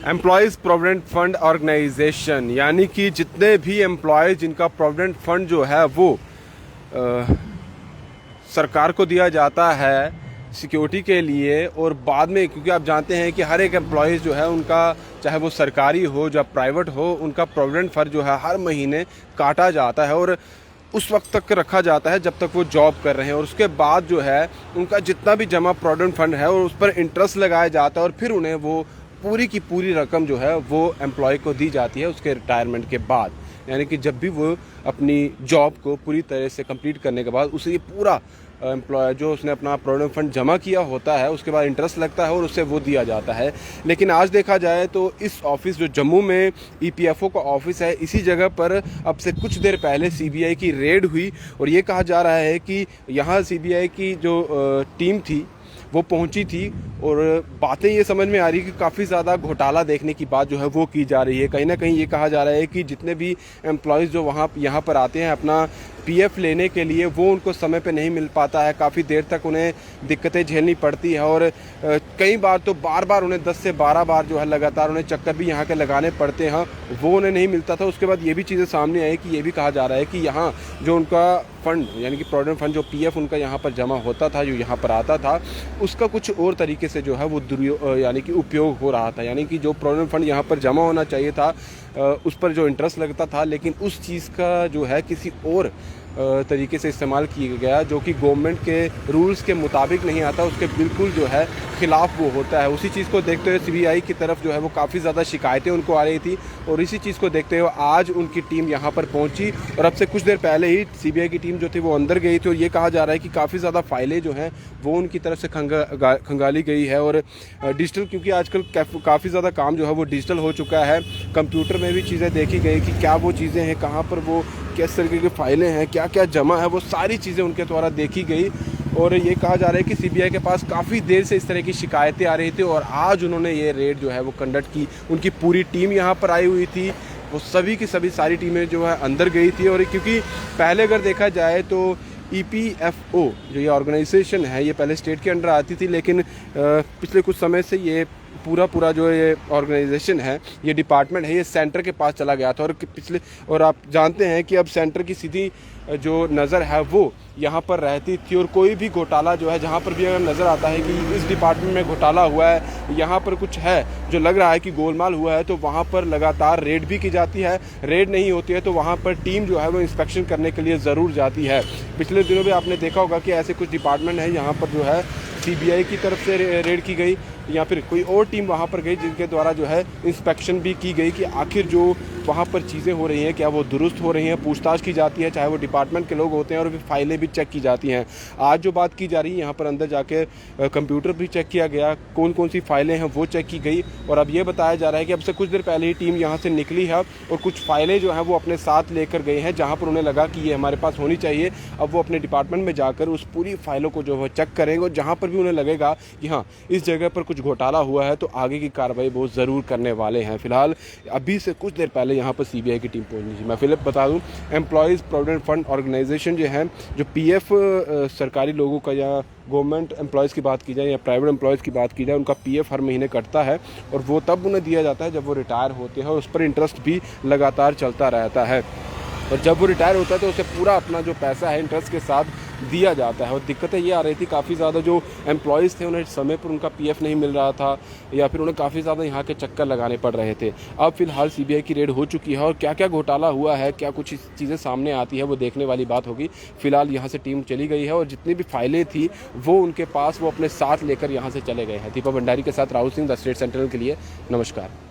Employees provident fund organisation यानी कि जितने भी एम्प्लॉयज़ जिनका प्रोविडेंट फंड जो है वो सरकार को दिया जाता है सिक्योरिटी के लिए, और बाद में क्योंकि आप जानते हैं कि हर एक एम्प्लॉयज़ जो है उनका, चाहे वो सरकारी हो या प्राइवेट हो, उनका प्रोविडेंट फंड जो है हर महीने काटा जाता है और उस वक्त तक रखा जाता है जब तक वो जॉब कर रहे हैं, और उसके बाद जो है उनका जितना भी जमा प्रोविडेंट फंड है और उस पर इंटरेस्ट लगाया जाता है और फिर उन्हें वो पूरी की पूरी रकम जो है वो एम्प्लॉय को दी जाती है उसके रिटायरमेंट के बाद। यानी कि जब भी वो अपनी जॉब को पूरी तरह से कंप्लीट करने के बाद उसे ये पूरा एम्प्लॉय जो उसने अपना प्रोविडेंट फंड जमा किया होता है उसके बाद इंटरेस्ट लगता है और उससे वो दिया जाता है। लेकिन आज देखा जाए तो इस ऑफिस जो जम्मू में ईपीएफओ का ऑफिस है, इसी जगह पर अब से कुछ देर पहले सीबीआई की रेड हुई और ये कहा जा रहा है कि यहाँ सीबीआई की जो टीम थी वो पहुंची थी और बातें ये समझ में आ रही है कि काफ़ी ज़्यादा घोटाला देखने की बात जो है वो की जा रही है। कहीं ना कहीं ये कहा जा रहा है कि जितने भी एम्प्लॉयज़ जो यहाँ पर आते हैं अपना पीएफ लेने के लिए, वो उनको समय पे नहीं मिल पाता है, काफ़ी देर तक उन्हें दिक्कतें झेलनी पड़ती है और कई बार तो बार उन्हें 10 से 12 बार जो है लगातार उन्हें चक्कर भी यहाँ के लगाने पड़ते हैं, वो उन्हें नहीं मिलता था। उसके बाद ये भी चीज़ें सामने आई कि ये भी कहा जा रहा है कि यहाँ जो उनका फंड यानी कि प्रोविडेंट फंड जो पीएफ उनका यहाँ पर जमा होता था, जो यहाँ पर आता था, उसका कुछ और तरीके से जो है वो यानी कि उपयोग हो रहा था। यानी कि जो प्रोविडेंट फंड यहाँ पर जमा होना चाहिए था उस पर जो इंटरेस्ट लगता था, लेकिन उस चीज़ का जो है किसी और तरीके से इस्तेमाल किया गया जो कि गवर्नमेंट के रूल्स के मुताबिक नहीं आता, उसके बिल्कुल जो है खिलाफ वो होता है। उसी चीज़ को देखते हुए सीबीआई की तरफ जो है वो काफ़ी ज़्यादा शिकायतें उनको आ रही थी और इसी चीज़ को देखते हुए आज उनकी टीम यहाँ पर पहुँची और अब से कुछ देर पहले ही सीबीआई की टीम जो थी वो अंदर गई थी और ये कहा जा रहा है कि काफ़ी ज़्यादा फाइलें जो हैं वो उनकी तरफ से खंगाली गई है और डिजिटल, क्योंकि आजकल काफ़ी ज़्यादा काम जो है वो डिजिटल हो चुका है, कंप्यूटर में भी चीज़ें देखी गई कि क्या वो चीज़ें हैं, कहाँ पर वो किस तरीके की फाइलें हैं, क्या क्या जमा है, वो सारी चीज़ें उनके द्वारा देखी गई। और ये कहा जा रहा है कि सीबीआई के पास काफ़ी देर से इस तरह की शिकायतें आ रही थी और आज उन्होंने ये रेड जो है वो कंडक्ट की। उनकी पूरी टीम यहाँ पर आई हुई थी, वो सभी की सभी सारी टीमें जो है अंदर गई थी। और क्योंकि पहले अगर देखा जाए तो ईपीएफओ जो ये ऑर्गेनाइजेशन है ये पहले स्टेट के अंडर आती थी, लेकिन पिछले कुछ समय से ये पूरा जो ये ऑर्गेनाइजेशन है, ये डिपार्टमेंट है, ये सेंटर के पास चला गया था और आप जानते हैं कि अब सेंटर की सीधी जो नज़र है वो यहाँ पर रहती थी और कोई भी घोटाला जो है जहाँ पर भी अगर नज़र आता है कि इस डिपार्टमेंट में घोटाला हुआ है, यहाँ पर कुछ है जो लग रहा है कि गोलमाल हुआ है, तो वहाँ पर लगातार रेड भी की जाती है। रेड नहीं होती है तो वहाँ पर टीम जो है वो इंस्पेक्शन करने के लिए ज़रूर जाती है। पिछले दिनों में आपने देखा होगा कि ऐसे कुछ डिपार्टमेंट है यहाँ पर जो है सीबीआई की तरफ से रेड की गई या फिर कोई और टीम वहाँ पर गई जिनके द्वारा जो है इंस्पेक्शन भी की गई कि आखिर जो वहाँ पर चीज़ें हो रही हैं क्या वो दुरुस्त हो रही हैं, पूछताछ की जाती है, चाहे वो डिपार्टमेंट के लोग होते हैं, और फिर फाइलें भी चेक की जाती हैं। आज जो बात की जा रही है यहाँ पर अंदर जाके कंप्यूटर भी चेक किया गया, कौन कौन सी फाइलें हैं वो चेक की गई और अब ये बताया जा रहा है कि अब से कुछ देर पहले ही टीम यहाँ से निकली है और कुछ फाइलें जो हैं वो अपने साथ लेकर गए हैं जहाँ पर उन्हें लगा कि ये हमारे पास होनी चाहिए। अब वो अपने डिपार्टमेंट में जाकर उस पूरी फाइलों को जो है चेक करेंगे और जहाँ पर भी उन्हें लगेगा कि हाँ इस जगह पर कुछ घोटाला हुआ है तो आगे की कार्रवाई वो ज़रूर करने वाले हैं। फिलहाल अभी से कुछ देर पहले यहाँ पर सीबीआई की टीम पहुंची थी। मैं फिलिप बता दूं, एम्प्लॉयज़ प्रोविडेंट फंड ऑर्गेनाइजेशन जो है, जो पीएफ सरकारी लोगों का या गवर्नमेंट एम्प्लॉयज़ की बात की जाए या प्राइवेट एम्प्लॉयज़ की बात की जाए, उनका पीएफ हर महीने कटता है और वो तब उन्हें दिया जाता है जब वो रिटायर होते हैं और उस पर इंटरेस्ट भी लगातार चलता रहता है। और जब वो रिटायर होता है तो उसे पूरा अपना जो पैसा है इंटरेस्ट के साथ दिया जाता है। और दिक्कतें ये आ रही थी काफ़ी ज़्यादा, जो एम्प्लॉयज़ थे उन्हें समय पर उनका पीएफ नहीं मिल रहा था या फिर उन्हें काफ़ी ज़्यादा यहाँ के चक्कर लगाने पड़ रहे थे। अब फिलहाल सीबीआई की रेड हो चुकी है और क्या क्या घोटाला हुआ है, क्या कुछ चीज़ें सामने आती है वो देखने वाली बात होगी। फिलहाल यहाँ से टीम चली गई है और जितनी भी फाइलें थी वो उनके पास वो अपने साथ लेकर यहाँ से चले गए हैं। दीपक भंडारी के साथ Rahul Singh, the state central के लिए नमस्कार।